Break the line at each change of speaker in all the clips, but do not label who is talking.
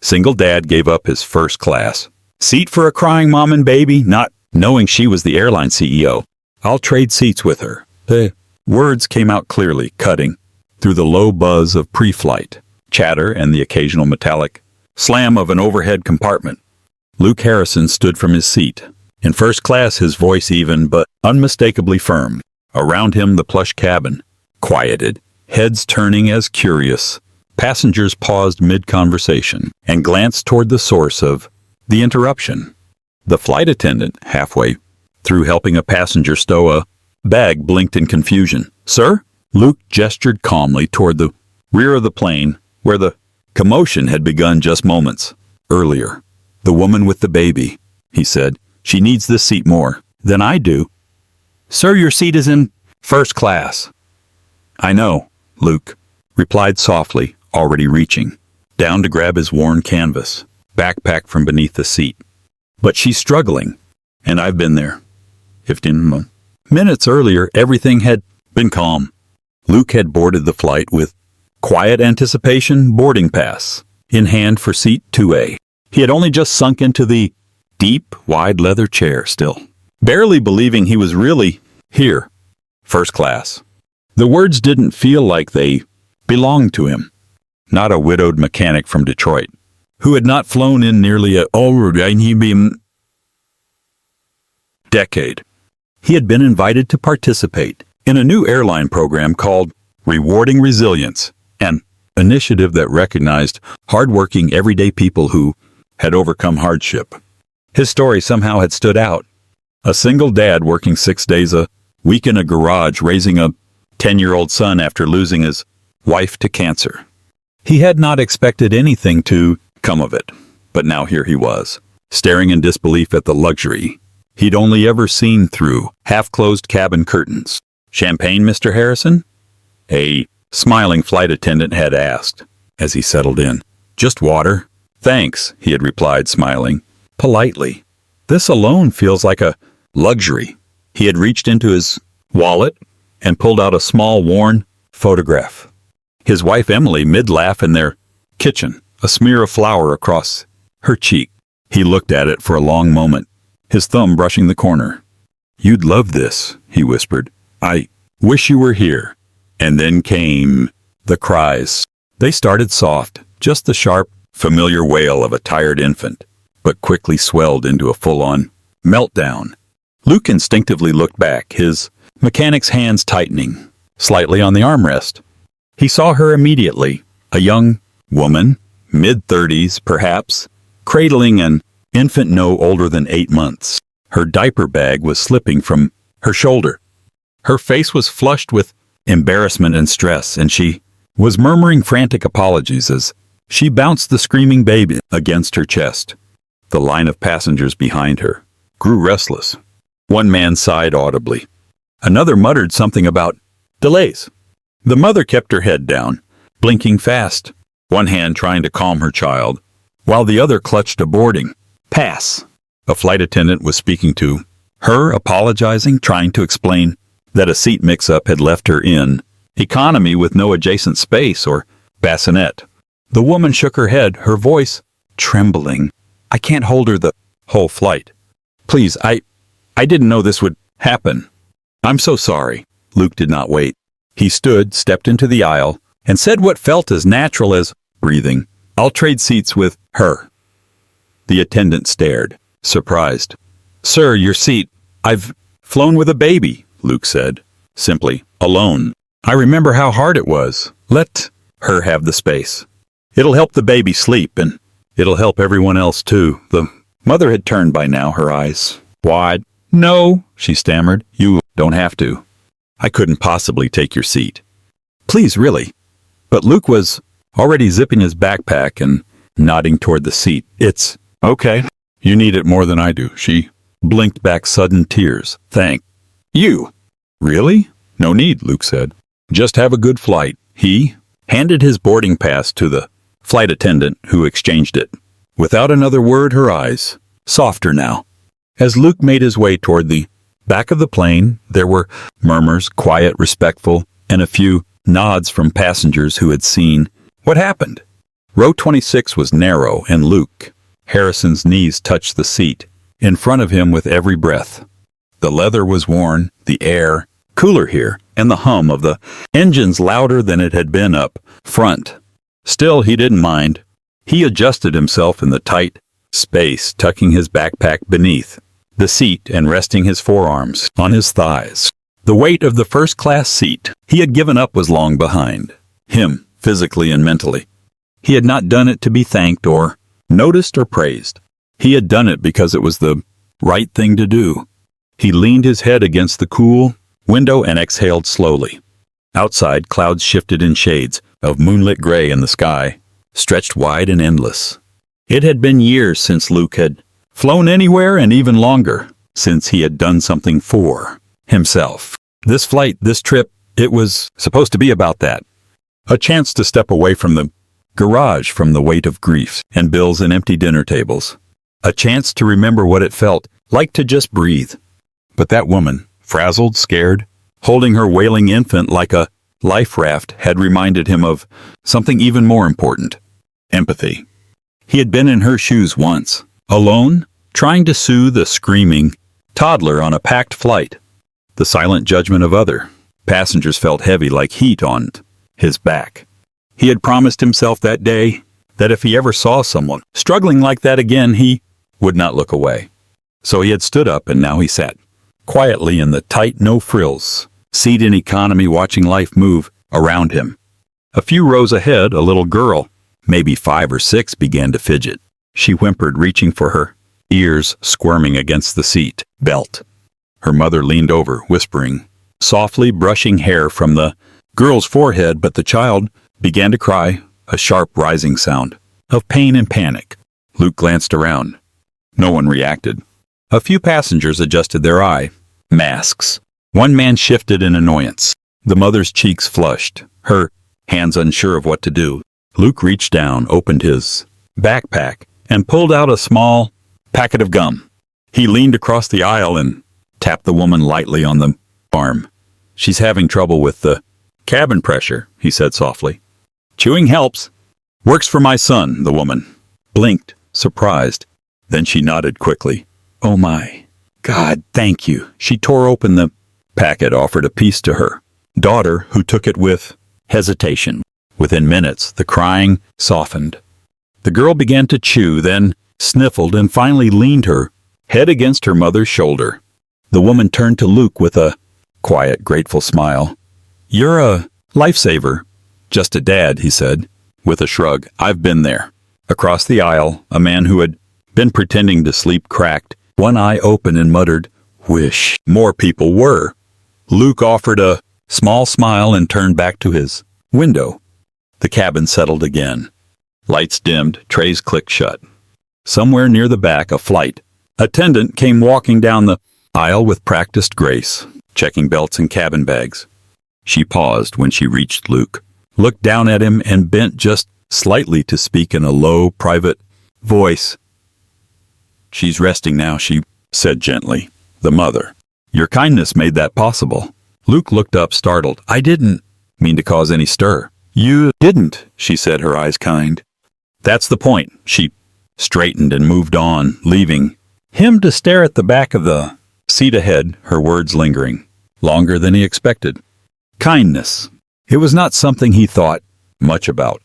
Single dad gave up his first class seat for a crying mom and baby, not knowing she was the airline CEO. I'll trade seats with her. The words came out clearly, cutting through the low buzz of pre-flight chatter and the occasional metallic slam of an overhead compartment. Luke Harrison stood from his seat. In first class, his voice even but unmistakably firm. Around him, the plush cabin quieted, heads turning as curious. Passengers paused mid-conversation and glanced toward the source of the interruption. The flight attendant, halfway through helping a passenger stow a bag, blinked in confusion. "Sir?" Luke gestured calmly toward the rear of the plane, where the commotion had begun just moments earlier. "The woman with the baby," he said. "She needs this seat more than I do." "Sir, your seat is in first class." "I know," Luke replied softly, already reaching down to grab his worn canvas backpack from beneath the seat. "But she's struggling, and I've been there." 15 minutes earlier, everything had been calm. Luke had boarded the flight with quiet anticipation, boarding pass in hand for seat 2A. He had only just sunk into the deep, wide leather chair still, barely believing he was really here, first class. The words didn't feel like they belonged to him. Not a widowed mechanic from Detroit, who had not flown in nearly a decade. He had been invited to participate in a new airline program called Rewarding Resilience, an initiative that recognized hardworking, everyday people who had overcome hardship. His story somehow had stood out. A single dad working 6 days a week in a garage, raising a 10-year-old son after losing his wife to cancer. He had not expected anything to come of it, but now here he was, staring in disbelief at the luxury he'd only ever seen through half-closed cabin curtains. "Champagne, Mr. Harrison?" a smiling flight attendant had asked as he settled in. "Just water." "Thanks," he had replied, smiling politely. "This alone feels like a luxury." He had reached into his wallet and pulled out a small, worn photograph. His wife Emily mid-laugh in their kitchen, a smear of flour across her cheek. He looked at it for a long moment, his thumb brushing the corner. "You'd love this," he whispered. "I wish you were here." And then came the cries. They started soft, just the sharp, familiar wail of a tired infant, but quickly swelled into a full-on meltdown. Luke instinctively looked back, his mechanic's hands tightening slightly on the armrest. He saw her immediately, a young woman, mid-30s perhaps, cradling an infant no older than 8 months. Her diaper bag was slipping from her shoulder. Her face was flushed with embarrassment and stress, and she was murmuring frantic apologies as she bounced the screaming baby against her chest. The line of passengers behind her grew restless. One man sighed audibly. Another muttered something about delays. The mother kept her head down, blinking fast, one hand trying to calm her child, while the other clutched a boarding pass. A flight attendant was speaking to her, apologizing, trying to explain that a seat mix-up had left her in economy with no adjacent space or bassinet. The woman shook her head, her voice trembling. "I can't hold her the whole flight. Please, I didn't know this would happen. I'm so sorry." Luke did not wait. He stood, stepped into the aisle, and said what felt as natural as breathing. "I'll trade seats with her." The attendant stared, surprised. "Sir, your seat." "I've flown with a baby," Luke said, simply, "alone. I remember how hard it was. Let her have the space. It'll help the baby sleep, and it'll help everyone else too." The mother had turned by now, her eyes wide. "No," she stammered. "You don't have to. I couldn't possibly take your seat." "Please, really." But Luke was already zipping his backpack and nodding toward the seat. "It's okay. You need it more than I do." She blinked back sudden tears. "Thank you." "Really? No need," Luke said. "Just have a good flight." He handed his boarding pass to the flight attendant, who exchanged it. Without another word, her eyes softer now. As Luke made his way toward the back of the plane, there were murmurs, quiet, respectful, and a few nods from passengers who had seen what happened. Row 26 was narrow, and Luke Harrison's knees touched the seat, in front of him with every breath. The leather was worn, the air cooler here, and the hum of the engines louder than it had been up front. Still, he didn't mind. He adjusted himself in the tight space, tucking his backpack beneath the seat and resting his forearms on his thighs. The weight of the first-class seat he had given up was long behind him, physically and mentally. He had not done it to be thanked or noticed or praised. He had done it because it was the right thing to do. He leaned his head against the cool window and exhaled slowly. Outside, clouds shifted in shades of moonlit gray, and the sky stretched wide and endless. It had been years since Luke had flown anywhere, and even longer since he had done something for himself. This flight, this trip, it was supposed to be about that. A chance to step away from the garage, from the weight of grief and bills and empty dinner tables. A chance to remember what it felt like to just breathe. But that woman, frazzled, scared, holding her wailing infant like a life raft, had reminded him of something even more important: empathy. He had been in her shoes once, alone, trying to soothe a screaming toddler on a packed flight. The silent judgment of other passengers felt heavy like heat on his back. He had promised himself that day that if he ever saw someone struggling like that again, he would not look away. So he had stood up, and now he sat quietly in the tight, no-frills seat in economy, watching life move around him. A few rows ahead, a little girl, maybe 5 or 6, began to fidget. She whimpered, reaching for her ears squirming against the seat belt. Her mother leaned over, whispering, softly brushing hair from the girl's forehead, but the child began to cry, a sharp rising sound of pain and panic. Luke glanced around. No one reacted. A few passengers adjusted their eye masks. One man shifted in annoyance. The mother's cheeks flushed, her hands unsure of what to do. Luke reached down, opened his backpack, and pulled out a small packet of gum. He leaned across the aisle and tapped the woman lightly on the arm. She's having trouble with the cabin pressure, he said softly. Chewing helps. Works for my son, the woman blinked, surprised. Then she nodded quickly. Oh my God, thank you. She tore open the packet, offered a piece to her daughter, who took it with hesitation. Within minutes, the crying softened. The girl began to chew, then sniffled, and finally leaned her head against her mother's shoulder. The woman turned to Luke with a quiet, grateful smile. You're a lifesaver. Just a dad, he said, with a shrug. I've been there. Across the aisle, a man who had been pretending to sleep cracked one eye open and muttered, Wish more people were. Luke offered a small smile and turned back to his window. The cabin settled again. Lights dimmed, trays clicked shut. Somewhere near the back, a flight attendant came walking down the aisle with practiced grace, checking belts and cabin bags. She paused when she reached Luke, looked down at him, and bent just slightly to speak in a low, private voice. She's resting now, she said gently. The mother. Your kindness made that possible. Luke looked up, startled. I didn't mean to cause any stir. You didn't, she said, her eyes kind. That's the point. She straightened and moved on, leaving him to stare at the back of the seat ahead, her words lingering longer than he expected. Kindness. It was not something he thought much about.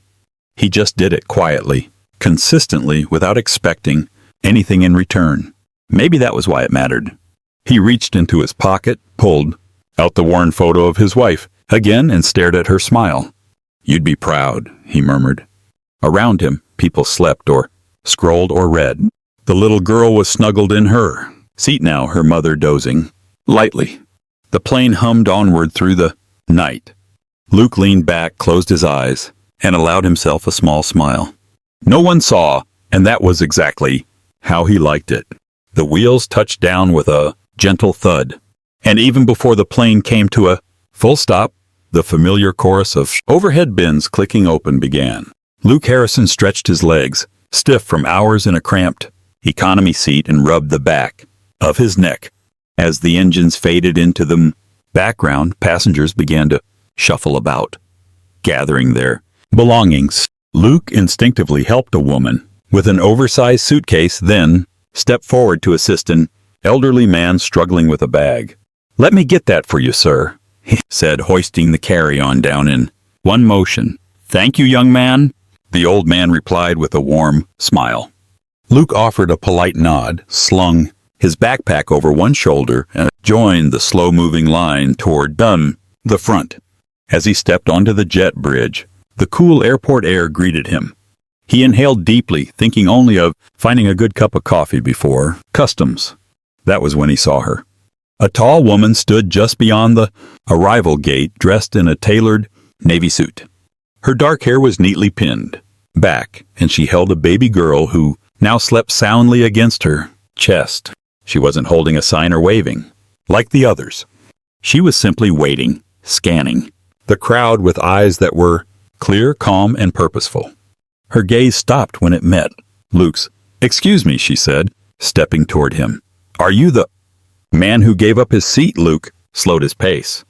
He just did it quietly, consistently, without expecting anything in return. Maybe that was why it mattered. He reached into his pocket, pulled out the worn photo of his wife again, and stared at her smile. You'd be proud, he murmured. Around him, people slept or scrolled or read. The little girl was snuggled in her seat now, her mother dozing lightly. The plane hummed onward through the night. Luke leaned back, closed his eyes, and allowed himself a small smile. No one saw, and that was exactly how he liked it. The wheels touched down with a gentle thud, and even before the plane came to a full stop, the familiar chorus of overhead bins clicking open began. Luke Harrison stretched his legs, stiff from hours in a cramped economy seat, and rubbed the back of his neck. As the engines faded into the background, passengers began to shuffle about, gathering their belongings. Luke instinctively helped a woman with an oversized suitcase, then stepped forward to assist an elderly man struggling with a bag. "Let me get that for you, sir," he said, hoisting the carry-on down in one motion. "Thank you, young man," the old man replied with a warm smile. Luke offered a polite nod, slung his backpack over one shoulder, and joined the slow-moving line toward the front. As he stepped onto the jet bridge, the cool airport air greeted him. He inhaled deeply, thinking only of finding a good cup of coffee before customs. That was when he saw her. A tall woman stood just beyond the arrival gate, dressed in a tailored navy suit. Her dark hair was neatly pinned back, and she held a baby girl who now slept soundly against her chest. She wasn't holding a sign or waving, like the others. She was simply waiting, scanning the crowd with eyes that were clear, calm, and purposeful. Her gaze stopped when it met Luke's. "Excuse me," she said, stepping toward him. "Are you the man who gave up his seat?" Luke slowed his pace.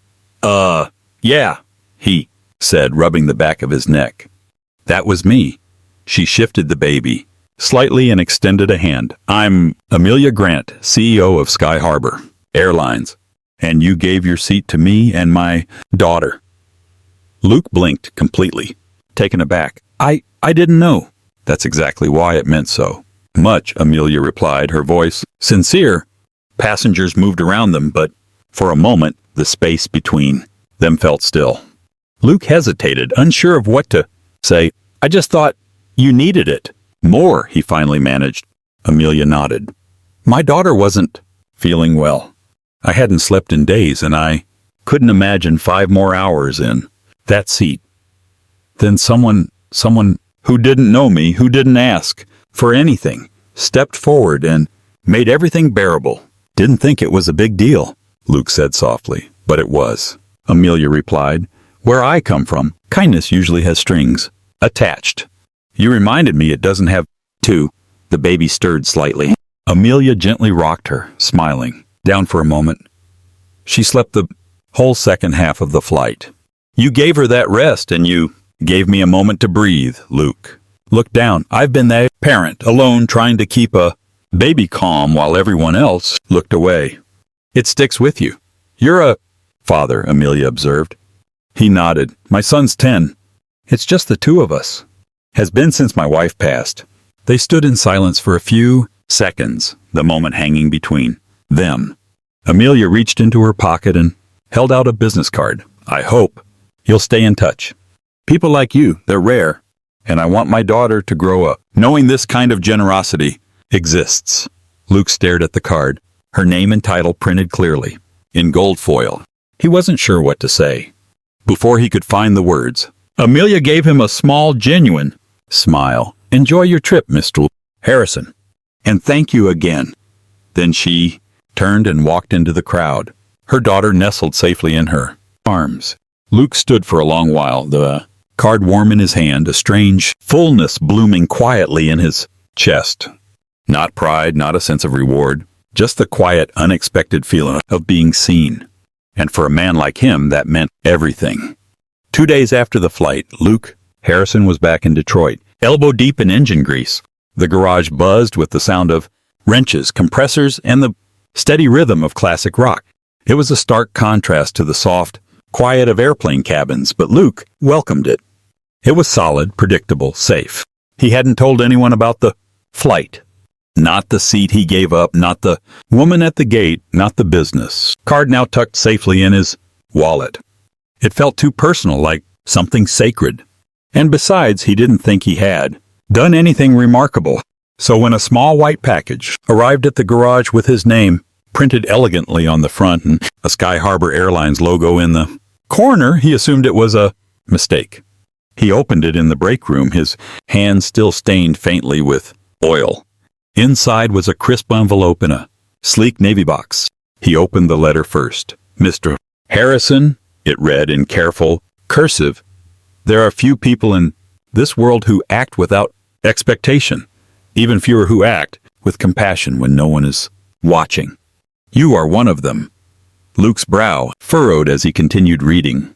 Yeah," he said, rubbing the back of his neck. "That was me." She shifted the baby slightly and extended a hand. "I'm Amelia Grant, CEO of Sky Harbor Airlines, and you gave your seat to me and my daughter." Luke blinked completely, taken aback. I didn't know." "That's exactly why it meant so much," Amelia replied, her voice sincere. Passengers moved around them, but for a moment the space between them felt still. Luke hesitated, unsure of what to say. "I just thought you needed it more," he finally managed. Amelia nodded. "My daughter wasn't feeling well. I hadn't slept in days, and I couldn't imagine 5 more hours in that seat. Then someone who didn't know me, who didn't ask for anything, stepped forward and made everything bearable." "Didn't think it was a big deal," Luke said softly. "But it was," Amelia replied. "Where I come from, kindness usually has strings attached. You reminded me it doesn't have to." The baby stirred slightly. Amelia gently rocked her, smiling, down for a moment. She slept the whole second half of the flight. "You gave her that rest, and you gave me a moment to breathe," Luke looked down. "I've been that parent, alone, trying to keep a baby calm while everyone else looked away. It sticks with you." "You're a father," Amelia observed. He nodded. "My son's 10. It's just the two of us. Has been since my wife passed." They stood in silence for a few seconds, the moment hanging between them. Amelia reached into her pocket and held out a business card. "I hope you'll stay in touch. People like you, they're rare, and I want my daughter to grow up knowing this kind of generosity exists." Luke stared at the card, her name and title printed clearly, in gold foil. He wasn't sure what to say. Before he could find the words, Amelia gave him a small, genuine smile. "Enjoy your trip, Mr. Harrison, and thank you again." Then she turned and walked into the crowd, her daughter nestled safely in her arms. Luke stood for a long while, the card warm in his hand, a strange fullness blooming quietly in his chest. Not pride, not a sense of reward, just the quiet, unexpected feeling of being seen. And for a man like him, that meant everything. 2 days after the flight, Luke Harrison was back in Detroit, elbow deep in engine grease. The garage buzzed with the sound of wrenches, compressors, and the steady rhythm of classic rock. It was a stark contrast to the soft quiet of airplane cabins, but Luke welcomed it. It was solid, predictable, safe. He hadn't told anyone about the flight. Not the seat he gave up, not the woman at the gate, not the business card now tucked safely in his wallet. It felt too personal, like something sacred. And besides, he didn't think he had done anything remarkable. So when a small white package arrived at the garage with his name printed elegantly on the front and a Sky Harbor Airlines logo in the corner, he assumed it was a mistake. He opened it in the break room, his hand still stained faintly with oil. Inside was a crisp envelope in a sleek navy box. He opened the letter first. "Mr. Harrison," it read in careful cursive, "there are few people in this world who act without expectation, even fewer who act with compassion when no one is watching. You are one of them." Luke's brow furrowed as he continued reading.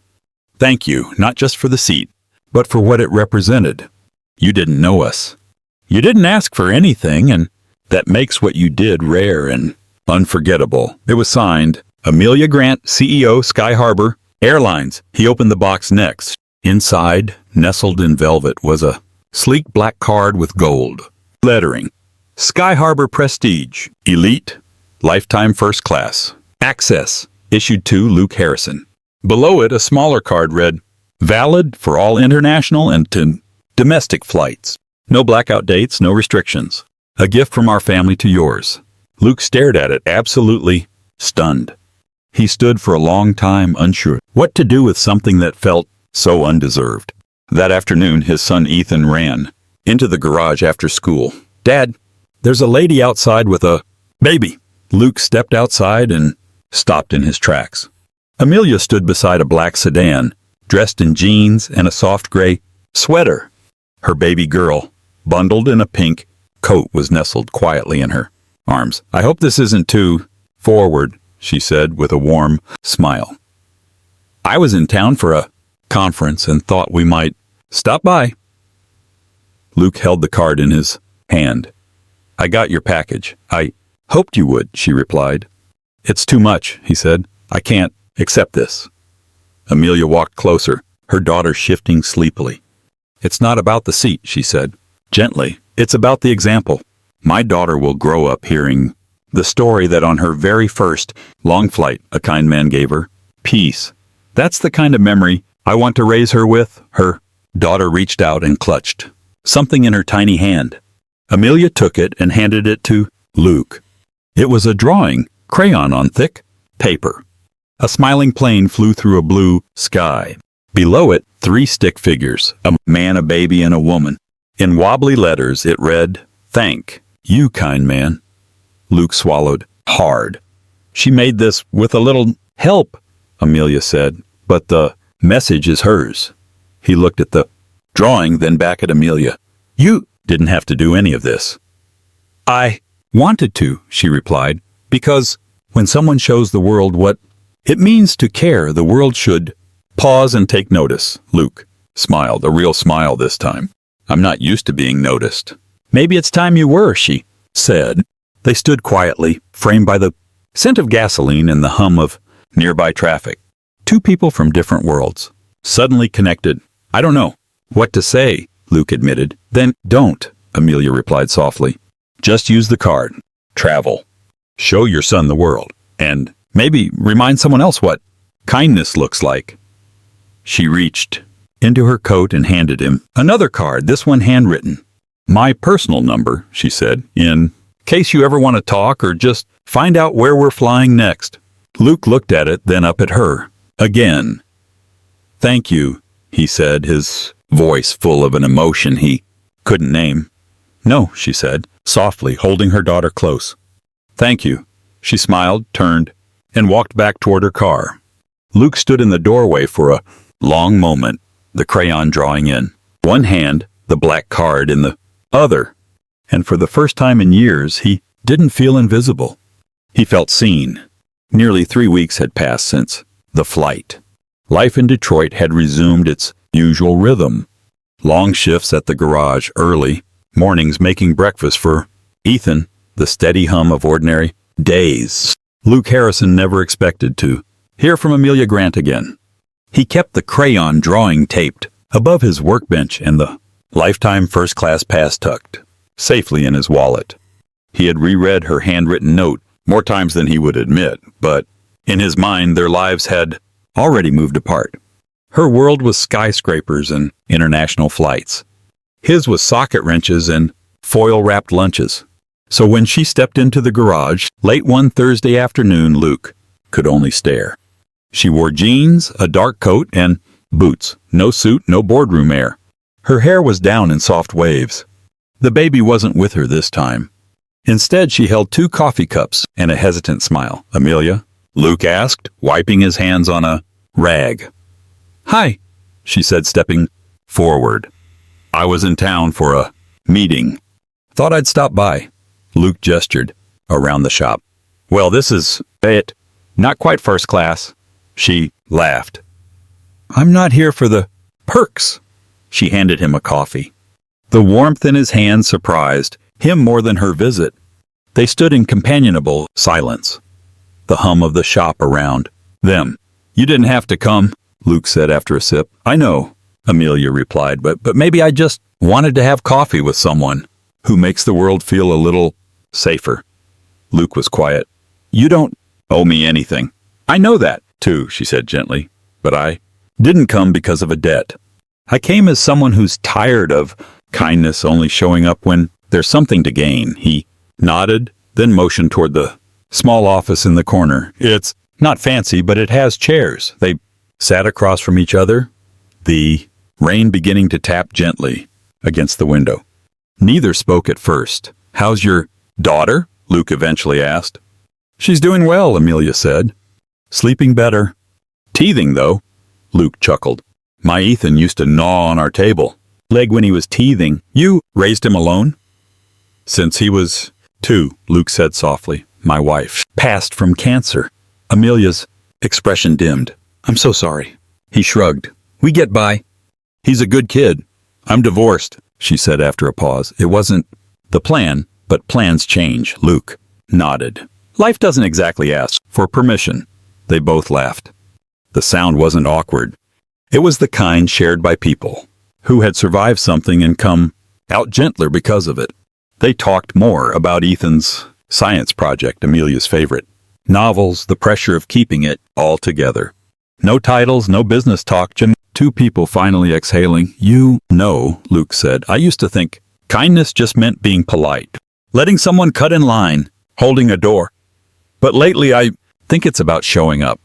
"Thank you, not just for the seat, but for what it represented. You didn't know us. You didn't ask for anything, and that makes what you did rare and unforgettable. It was signed, Amelia Grant, CEO, Sky Harbor, Airlines. He opened the box next. Inside, nestled in velvet, was a sleek black card with gold lettering. Sky Harbor Prestige, Elite, Lifetime First Class, Access, issued to Luke Harrison. Below it, a smaller card read, Valid for all international and domestic flights. No blackout dates, no restrictions. A gift from our family to yours. Luke stared at it, absolutely stunned. He stood for a long time, unsure what to do with something that felt so undeserved. That afternoon, his son Ethan ran into the garage after school. Dad, there's a lady outside with a baby. Luke stepped outside and stopped in his tracks. Amelia stood beside a black sedan, dressed in jeans and a soft gray sweater. Her baby girl, bundled in a pink coat, was nestled quietly in her arms. I hope this isn't too forward, she said with a warm smile. I was in town for a conference and thought we might stop by. Luke held the card in his hand. I got your package. I hoped you would, she replied. It's too much, he said. I can't accept this. Amelia walked closer, her daughter shifting sleepily. It's not about the seat, she said, gently. It's about the example. My daughter will grow up hearing the story that on her very first long flight a kind man gave her peace. That's the kind of memory I want to raise her with. Her daughter reached out and clutched something in her tiny hand. Amelia took it and handed it to Luke. It was a drawing, crayon on thick paper. A smiling plane flew through a blue sky. Below it, 3 stick figures, a man, a baby, and a woman. In wobbly letters, it read, Thank you, kind man. Luke swallowed hard. She made this with a little help, Amelia said, but the message is hers. He looked at the drawing, then back at Amelia. You didn't have to do any of this. I wanted to, she replied, because when someone shows the world what it means to care, the world should pause and take notice. Luke smiled, a real smile this time. I'm not used to being noticed. Maybe it's time you were, she said. They stood quietly, framed by the scent of gasoline and the hum of nearby traffic. 2 people from different worlds, suddenly connected. I don't know what to say, Luke admitted. Then don't, Amelia replied softly. Just use the card. Travel. Show your son the world. And maybe remind someone else what kindness looks like. She reached into her coat and handed him another card, this one handwritten. My personal number, she said, in case you ever want to talk or just find out where we're flying next. Luke looked at it, then up at her. Again. Thank you, he said, his voice full of an emotion he couldn't name. No, she said, softly, holding her daughter close. Thank you. She smiled, turned, and walked back toward her car. Luke stood in the doorway for a long moment, the crayon drawing in one hand, the black card in the other, and for the first time in years, he didn't feel invisible. He felt seen. Nearly 3 weeks had passed since the flight. Life in Detroit had resumed its usual rhythm. Long shifts at the garage, early mornings making breakfast for Ethan, the steady hum of ordinary days. Luke Harrison never expected to hear from Amelia Grant again. He kept the crayon drawing taped above his workbench and the lifetime first-class pass tucked safely in his wallet. He had reread her handwritten note more times than he would admit, but in his mind their lives had already moved apart. Her world was skyscrapers and international flights. His was socket wrenches and foil-wrapped lunches. So when she stepped into the garage late one Thursday afternoon, Luke could only stare. She wore jeans, a dark coat, and boots. No suit, no boardroom air. Her hair was down in soft waves. The baby wasn't with her this time. Instead, she held 2 coffee cups and a hesitant smile. Amelia? Luke asked, wiping his hands on a rag. Hi, she said, stepping forward. I was in town for a meeting. Thought I'd stop by. Luke gestured around the shop. Well, this is it. Not quite first class. She laughed. I'm not here for the perks. She handed him a coffee. The warmth in his hand surprised him more than her visit. They stood in companionable silence, the hum of the shop around them. "You didn't have to come," Luke said after a sip. "I know," Amelia replied, but maybe I just wanted to have coffee with someone who makes the world feel a little safer." Luke was quiet. "You don't owe me anything." "I know that, too," she said gently, "but I didn't come because of a debt. I came as someone who's tired of kindness only showing up when there's something to gain." He nodded, then motioned toward the small office in the corner. "It's not fancy, but it has chairs." They sat across from each other, the rain beginning to tap gently against the window. Neither spoke at first. "How's your daughter?" Luke eventually asked. "She's doing well," Amelia said. "Sleeping better. Teething, though." Luke chuckled. "My Ethan used to gnaw on our table leg when he was teething. You raised him alone?" "Since he was 2, Luke said softly. "My wife passed from cancer." Amelia's expression dimmed. "I'm so sorry." He shrugged. "We get by. He's a good kid." "I'm divorced," she said after a pause. "It wasn't the plan, but plans change." Luke nodded. "Life doesn't exactly ask for permission." They both laughed. The sound wasn't awkward. It was the kind shared by people who had survived something and come out gentler because of it. They talked more about Ethan's science project, Amelia's favorite, novels, the pressure of keeping it all together. No titles, no business talk, just two people finally exhaling. "You know," Luke said, "I used to think kindness just meant being polite, letting someone cut in line, holding a door. But lately I think it's about showing up,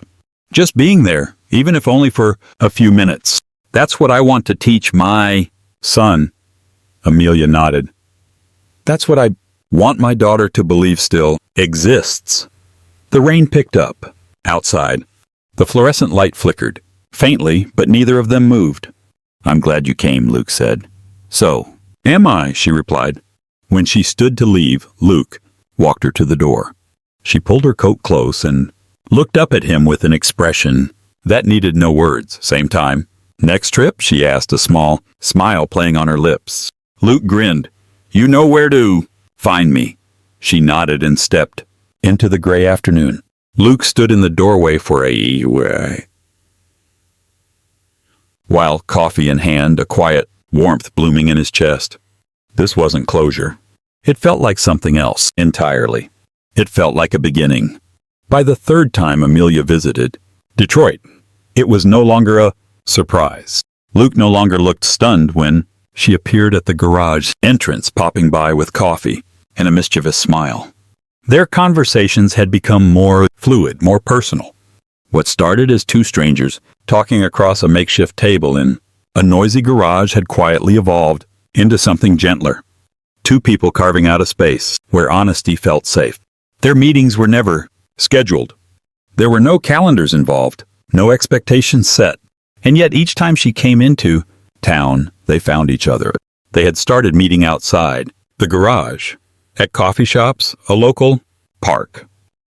just being there, even if only for a few minutes. That's what I want to teach my son." Amelia nodded. "That's what I want my daughter to believe still exists." The rain picked up outside. The fluorescent light flickered faintly, but neither of them moved. "I'm glad you came," Luke said. "So am I," she replied. When she stood to leave, Luke walked her to the door. She pulled her coat close and looked up at him with an expression that needed no words. "Same time next trip?" she asked, a small smile playing on her lips. Luke grinned. "You know where to find me." She nodded and stepped into the gray afternoon. Luke stood in the doorway for a while, coffee in hand, a quiet warmth blooming in his chest. This wasn't closure. It felt like something else entirely. It felt like a beginning. By the third time Amelia visited Detroit, it was no longer a surprise. Luke no longer looked stunned when she appeared at the garage entrance, popping by with coffee and a mischievous smile. Their conversations had become more fluid, more personal. What started as two strangers talking across a makeshift table in a noisy garage had quietly evolved into something gentler. Two people carving out a space where honesty felt safe. Their meetings were never scheduled. There were no calendars involved, no expectations set. And yet each time she came into town, they found each other. They had started meeting outside the garage, at coffee shops, a local park.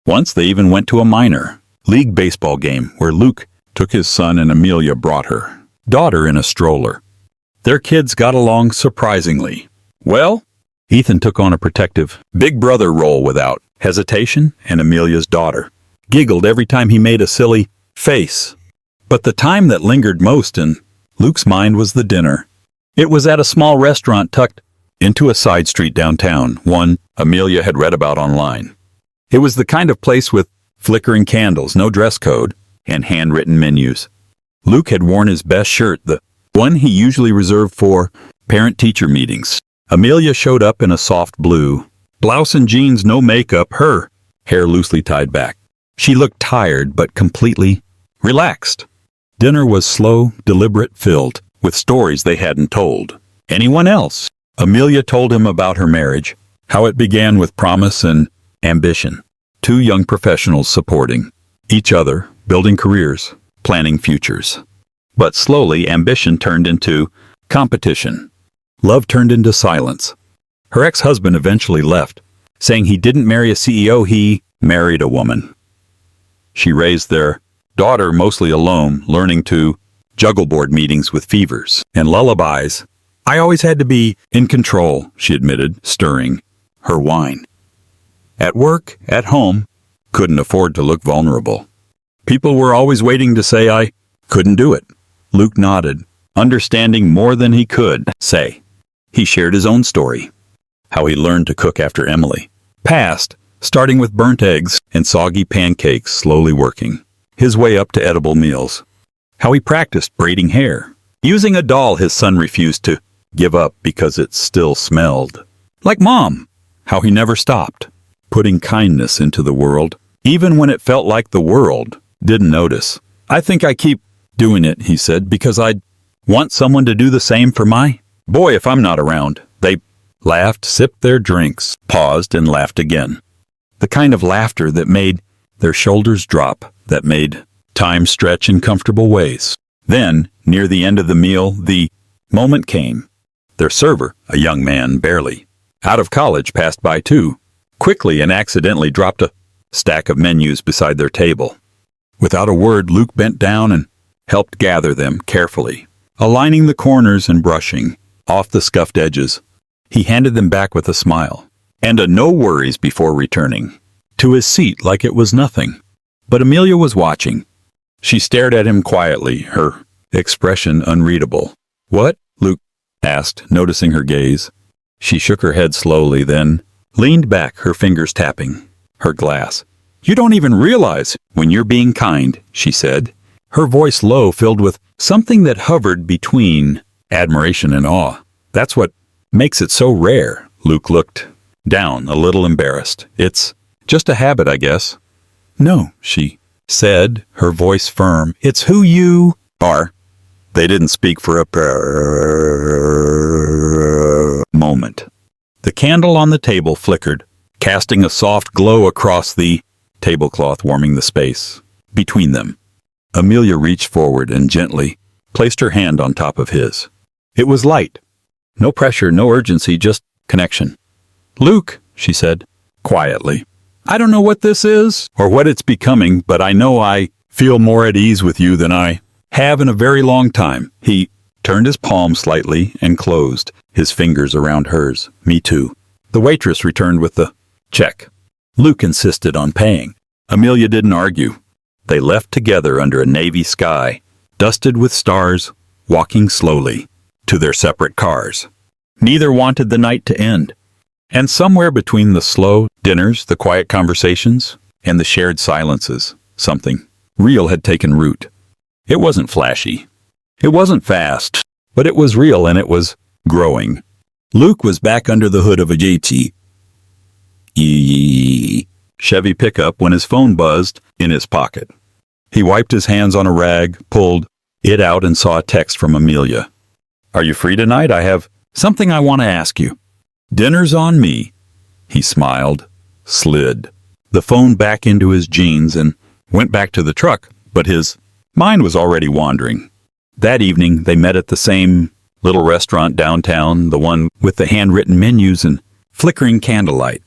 Once they even went to a minor league baseball game where Luke took his son and Amelia brought her daughter in a stroller. Their kids got along surprisingly well. Ethan took on a protective big brother role without hesitation, and Amelia's daughter giggled every time he made a silly face. But the time that lingered most in Luke's mind was the dinner. It was at a small restaurant tucked into a side street downtown, one Amelia had read about online. It was the kind of place with flickering candles, no dress code, and handwritten menus. Luke had worn his best shirt, the one he usually reserved for parent-teacher meetings. Amelia showed up in a soft blue blouse and jeans, no makeup, her hair loosely tied back. She looked tired but completely relaxed. Dinner was slow, deliberate, filled with stories they hadn't told anyone else. Amelia told him about her marriage, how it began with promise and ambition. Two young professionals supporting each other, building careers, planning futures. But slowly, ambition turned into competition. Love turned into silence. Her ex-husband eventually left, saying he didn't marry a CEO, he married a woman. She raised their daughter mostly alone, learning to juggle board meetings with fevers and lullabies. I always had to be in control, she admitted, stirring her wine. At work, at home, couldn't afford to look vulnerable. People were always waiting to say I couldn't do it. Luke nodded, understanding more than he could say. He shared his own story, how he learned to cook after Emily passed, starting with burnt eggs and soggy pancakes, slowly working his way up to edible meals. How he practiced braiding hair, using a doll his son refused to give up because it still smelled like Mom. How he never stopped putting kindness into the world, even when it felt like the world didn't notice. I think I keep doing it, he said, because I want someone to do the same for my boy if I'm not around. They laughed, sipped their drinks, paused, and laughed again. The kind of laughter that made their shoulders drop, that made time stretch in comfortable ways. Then, near the end of the meal, the moment came. Their server, a young man barely out of college, passed by too, quickly, and accidentally dropped a stack of menus beside their table. Without a word, Luke bent down and helped gather them carefully, aligning the corners and brushing off the scuffed edges. He handed them back with a smile and a no worries before returning to his seat like it was nothing. But Amelia was watching. She stared at him quietly, her expression unreadable. "What?" Luke asked, noticing her gaze. She shook her head slowly, then leaned back, her fingers tapping her glass. "You don't even realize when you're being kind," she said, her voice low, filled with something that hovered between admiration and awe. "That's what makes it so rare." Luke looked down, a little embarrassed. "It's just a habit, I guess." "No," she said, her voice firm. "It's who you are." They didn't speak for a moment. The candle on the table flickered, casting a soft glow across the tablecloth, warming the space between them. Amelia reached forward and gently placed her hand on top of his. It was light. No pressure, no urgency, just connection. "Luke," she said, quietly, "I don't know what this is or what it's becoming, but I know I feel more at ease with you than I have in a very long time." He turned his palm slightly and closed his fingers around hers. "Me too." The waitress returned with the check. Luke insisted on paying. Amelia didn't argue. They left together under a navy sky, dusted with stars, walking slowly to their separate cars. Neither wanted the night to end. And somewhere between the slow dinners, the quiet conversations, and the shared silences, something real had taken root. It wasn't flashy. It wasn't fast, but it was real, and it was growing. Luke was back under the hood of a Chevy pickup when his phone buzzed in his pocket. He wiped his hands on a rag, pulled it out, and saw a text from Amelia. "Are you free tonight? I have something I want to ask you." "Dinner's on me." He smiled, slid the phone back into his jeans, and went back to the truck, but his mind was already wandering. That evening, they met at the same little restaurant downtown, the one with the handwritten menus and flickering candlelight.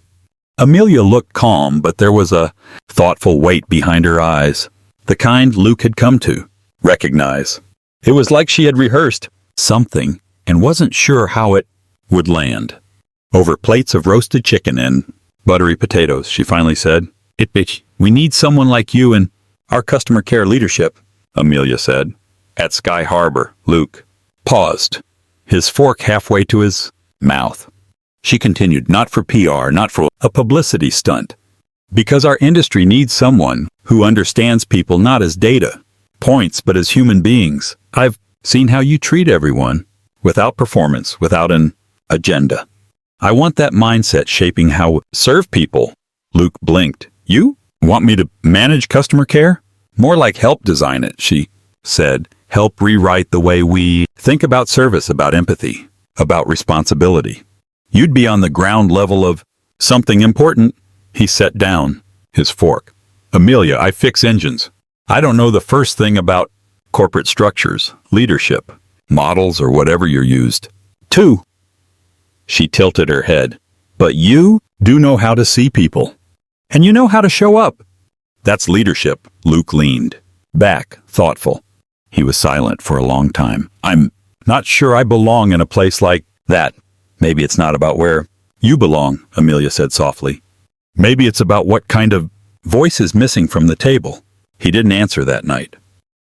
Amelia looked calm, but there was a thoughtful weight behind her eyes, the kind Luke had come to recognize. It was like she had rehearsed something and wasn't sure how it would land. Over plates of roasted chicken and buttery potatoes, she finally said, We need someone like you in our customer care leadership," Amelia said. "At Sky Harbor." Luke paused, his fork halfway to his mouth. She continued, "Not for PR, not for a publicity stunt. Because our industry needs someone who understands people not as data points, but as human beings. I've seen how you treat everyone, without performance, without an agenda. I want that mindset shaping how we serve people." Luke blinked. "You want me to manage customer care?" "More like help design it," she said. "Help rewrite the way we think about service, about empathy, about responsibility. You'd be on the ground level of something important." He set down his fork. "Amelia, I fix engines. I don't know the first thing about corporate structures, leadership, models, or whatever you're used to." She tilted her head. "But you do know how to see people. And you know how to show up. That's leadership." Luke leaned back, thoughtful. He was silent for a long time. "I'm Not sure I belong in a place like that. Maybe it's not about where you belong, Amelia said softly. Maybe it's about what kind of voice is missing from the table. He didn't answer that night.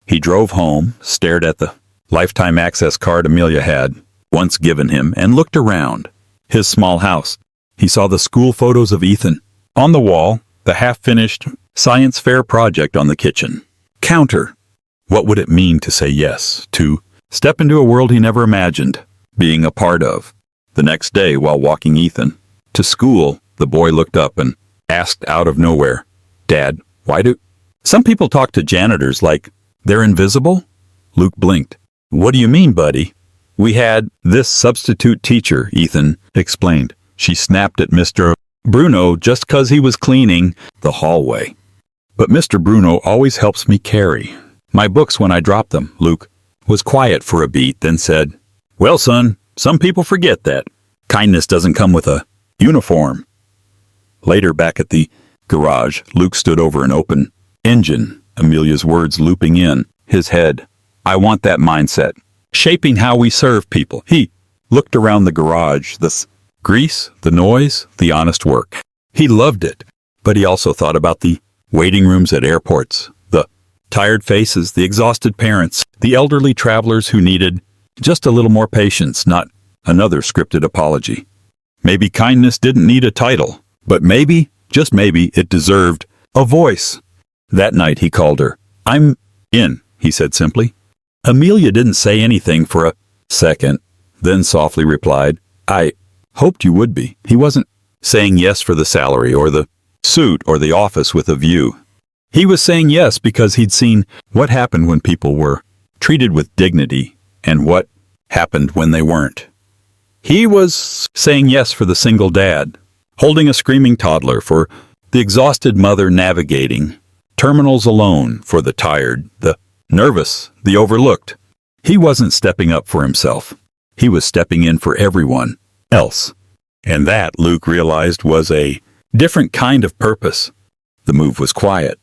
He drove home, stared at the lifetime access card Amelia had once given him, and looked around. His small house. He saw the school photos of Ethan. On the wall, the half-finished science fair project on the kitchen counter. What would it mean to say yes, to step into a world he never imagined being a part of? The next day, while walking Ethan to school, the boy looked up and asked out of nowhere, "Dad, why do some people talk to janitors like they're invisible?" Luke blinked. "What do you mean, buddy?" "We had this substitute teacher," Ethan explained. "She snapped at Mr. Bruno just 'cause he was cleaning the hallway. But Mr. Bruno always helps me carry my books when I drop them." Luke was quiet for a beat, then said, "Well, son, some people forget that kindness doesn't come with a uniform." Later, back at the garage, Luke stood over an open engine, Amelia's words looping in his head. "I want that mindset, shaping how we serve people." He looked around the garage, the grease, the noise, the honest work. He loved it, but he also thought about the waiting rooms at airports, the tired faces, the exhausted parents, the elderly travelers who needed just a little more patience, not another scripted apology. Maybe kindness didn't need a title, but maybe, just maybe, it deserved a voice. That night he called her. "I'm in," he said simply. Amelia didn't say anything for a second, then softly replied, "I hoped you would be." He wasn't saying yes for the salary or the suit or the office with a view. He was saying yes because he'd seen what happened when people were treated with dignity and what happened when they weren't. He was saying yes for the single dad, holding a screaming toddler, for the exhausted mother navigating terminals alone, for the tired, the nervous, the overlooked. He wasn't stepping up for himself. He was stepping in for everyone else. And that, Luke realized, was a different kind of purpose. The move was quiet.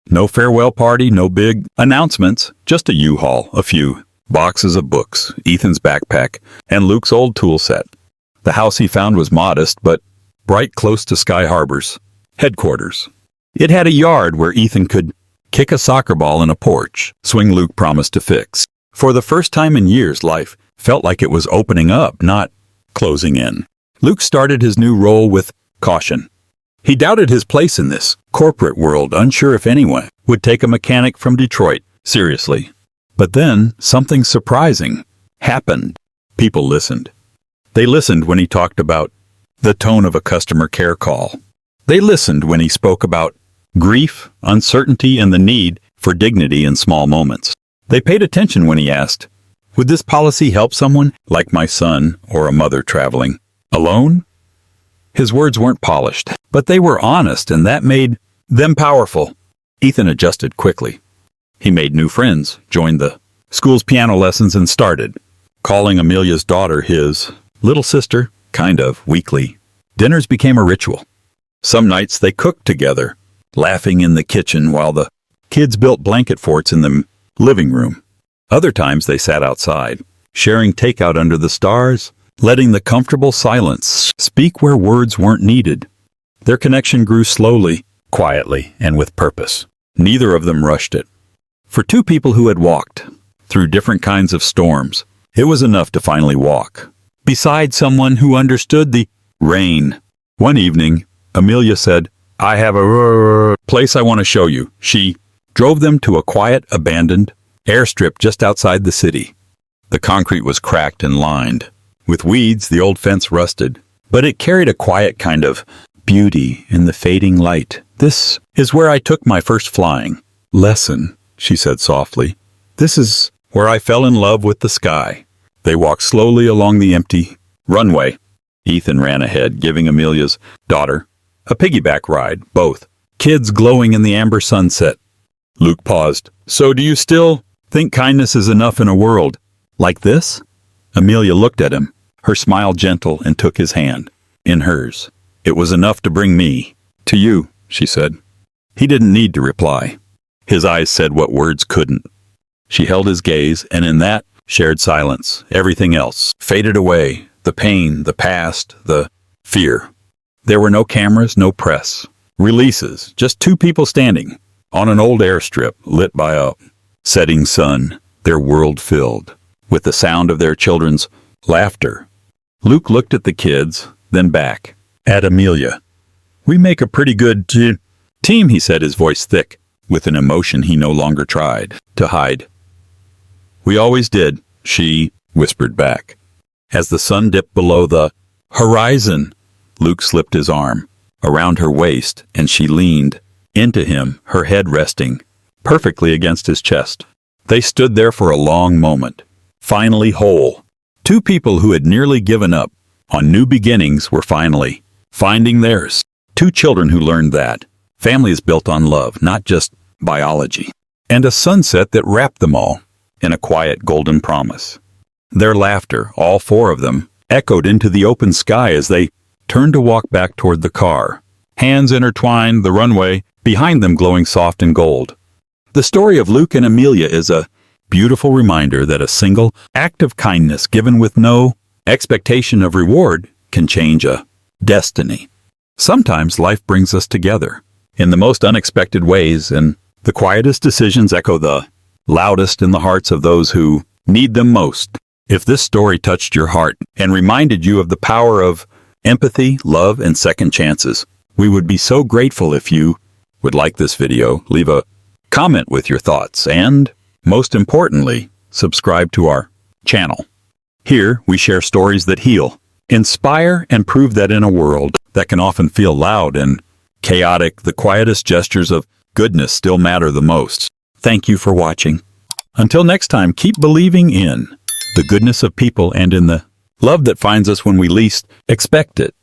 No farewell party, no big announcements, just a U-Haul, a few boxes of books, Ethan's backpack, and Luke's old tool set. The house he found was modest, but bright, close to Sky Harbor's headquarters. It had a yard where Ethan could kick a soccer ball in a porch, swing Luke promised to fix. For the first time in years, life felt like it was opening up, not closing in. Luke started his new role with caution. He doubted his place in this corporate world, unsure if anyone would take a mechanic from Detroit seriously. But then, something surprising happened. People listened. They listened when he talked about the tone of a customer care call. They listened when he spoke about grief, uncertainty, and the need for dignity in small moments. They paid attention when he asked, "Would this policy help someone like my son or a mother traveling alone?" His words weren't polished, but they were honest, and that made them powerful. Ethan adjusted quickly. He made new friends, joined the school's piano lessons, and started calling Amelia's daughter his little sister, kind of, weekly. Dinners became a ritual. Some nights they cooked together, laughing in the kitchen while the kids built blanket forts in the living room. Other times they sat outside, sharing takeout under the stars, letting the comfortable silence speak where words weren't needed. Their connection grew slowly, quietly, and with purpose. Neither of them rushed it. For two people who had walked through different kinds of storms, it was enough to finally walk beside someone who understood the rain. One evening, Amelia said, "I have a place I want to show you." She drove them to a quiet, abandoned airstrip just outside the city. The concrete was cracked and lined with weeds, the old fence rusted, but it carried a quiet kind of beauty in the fading light. "This is where I took my first flying lesson," she said softly. "This is where I fell in love with the sky." They walked slowly along the empty runway. Ethan ran ahead, giving Amelia's daughter a piggyback ride, both kids glowing in the amber sunset. Luke paused. "So do you still think kindness is enough in a world like this?" Amelia looked at him, her smile gentle, and took his hand in hers. "It was enough to bring me to you," she said. He didn't need to reply. His eyes said what words couldn't. She held his gaze, and in that Shared silence. Everything else faded away. The pain, the past, the fear. There were no cameras, no press. Releases. Just two people standing on an old airstrip lit by a setting sun, their world filled with the sound of their children's laughter. Luke looked at the kids, then back at Amelia. "We make a pretty good team," he said, his voice thick with an emotion he no longer tried to hide. "We always did," she whispered back. As the sun dipped below the horizon, Luke slipped his arm around her waist and she leaned into him, her head resting perfectly against his chest. They stood there for a long moment, finally whole. Two people who had nearly given up on new beginnings were finally finding theirs. Two children who learned that family is built on love, not just biology. And a sunset that wrapped them all in a quiet golden promise. Their laughter, all four of them, echoed into the open sky as they turned to walk back toward the car. Hands intertwined, the runway behind them glowing soft and gold. The story of Luke and Amelia is a beautiful reminder that a single act of kindness given with no expectation of reward can change a destiny. Sometimes life brings us together in the most unexpected ways, and the quietest decisions echo the loudest in the hearts of those who need them most. If this story touched your heart and reminded you of the power of empathy, love, and second chances, we would be so grateful if you would like this video, leave a comment with your thoughts, and, most importantly, subscribe to our channel. Here, we share stories that heal, inspire, and prove that in a world that can often feel loud and chaotic, the quietest gestures of goodness still matter the most. Thank you for watching. Until next time, keep believing in the goodness of people and in the love that finds us when we least expect it.